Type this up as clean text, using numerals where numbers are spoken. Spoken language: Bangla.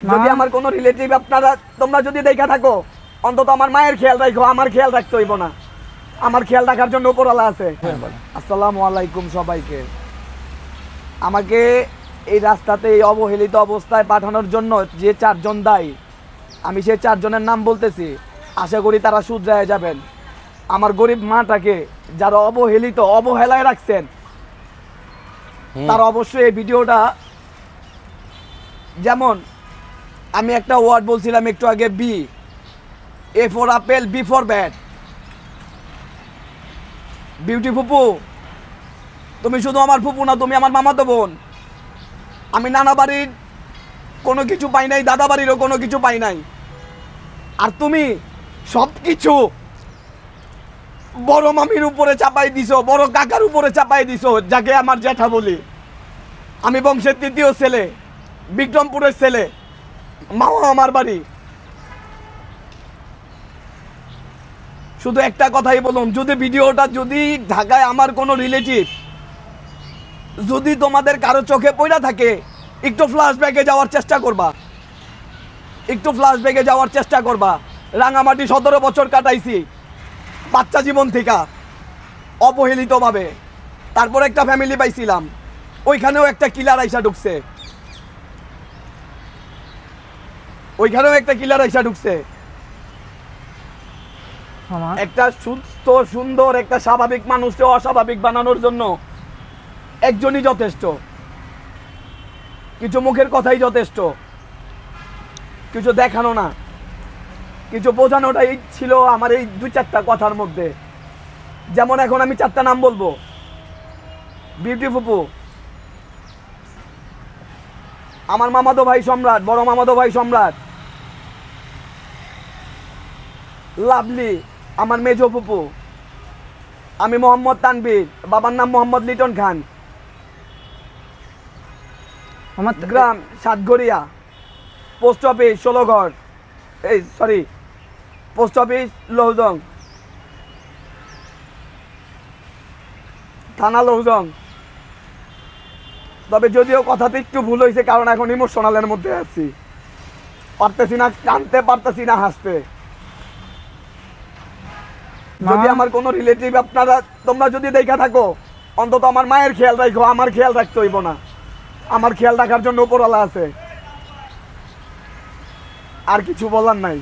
যদি আমার কোনো রিলেটিভ তোমরা যদি দেখা থাকো, অন্তত আমার মায়ের খেয়াল রাখো, আমার খেয়াল রাখতে হইব না। আমার খেয়াল রাখার জন্য উপরওয়ালা আছে। আসসালামু আলাইকুম সবাইকে। আমাকে এই রাস্তাতে এই অবহেলিত অবস্থায় পাঠানোর জন্য যে চারজন দায়ী, আমি সেই চারজনের নাম বলতেছি। আশা করি তারা শুধরায় যাবেন। আমার গরিব মাটাকে যারা অবহেলায় রাখছেন, তারা অবশ্যই এই ভিডিওটা, যেমন আমি একটা ওয়ার্ড বলছিলাম একটু আগে, B, A for apple, B for bat. Beauty ফুপু, তুমি শুধু আমার ফুপু না, তুমি আমার মামাতো বোন। আমি নানা বাড়ির কোনো কিছু পাই নাই, দাদা বাড়িরও কোনো কিছু পাই নাই, আর তুমি সব কিছু বড় মামির উপরে চাপাই দিছো, বড় কাকার উপরে চাপাই দিছো, যাকে আমার জ্যাঠা বলি। আমি বংশের তৃতীয় ছেলে, বিক্রমপুরের ছেলে, মামা আমার বাড়ি। শুধু একটা কথাই বলুন, যদি ভিডিওটা যদি ঢাকায় আমার কোনো রিলেটিভ যদি তোমাদের কারো চোখে পড়া থাকে, একটু ফ্ল্যাশব্যাকে যাওয়ার চেষ্টা করবা, একটু ফ্ল্যাশব্যাকে যাওয়ার চেষ্টা করবা। রাঙামাটি 17 বছর কাটাইছি বাচ্চা জীবন থেকে অবহেলিতভাবে। তারপর একটা ফ্যামিলি পাইছিলাম, ওইখানেও একটা কিলার আইসা ঢুকছে, ওইখানেও একটা কিলার আইসা ঢুকছে। একটা সুস্থ সুন্দর একটা স্বাভাবিক মানুষকে অস্বাভাবিক বানানোর জন্য একজনই যথেষ্ট, কিছু মুখের কথাই যথেষ্ট, কিছু দেখানো না, কিছু বোঝানোটাই ছিল আমার এই 2-4টা কথার মধ্যে। যেমন এখন আমি 4টা নাম বলবো। বিউটি ফুপু, আমার মামাতো ভাই সম্রাট, বড় মামাতো ভাই সম্রাট। লাভলি, আমার মেজো ফুপু। আমি মোহাম্মদ তানভীর, বাবার নাম মোহাম্মদ লিটন খান। আমার গ্রাম Satgaria, post office 16 post office লৌজং, থানা লৌজং। তবে যদিও কথাতে একটু ভুল হয়েছে, কারণ এখন ইমোশনালের মধ্যে আছি, পারতেছি না কানতে, পারতেছি না হাসতে। যদি আমার কোনো রিলেটিভ তোমরা যদি দেখা থাকো, অন্তত আমার মায়ের খেয়াল রাখো, আমার খেয়াল রাখতে হইব না। আমার খেয়াল রাখার জন্য উপরওয়ালা আছে। আর কিছু বলার নাই।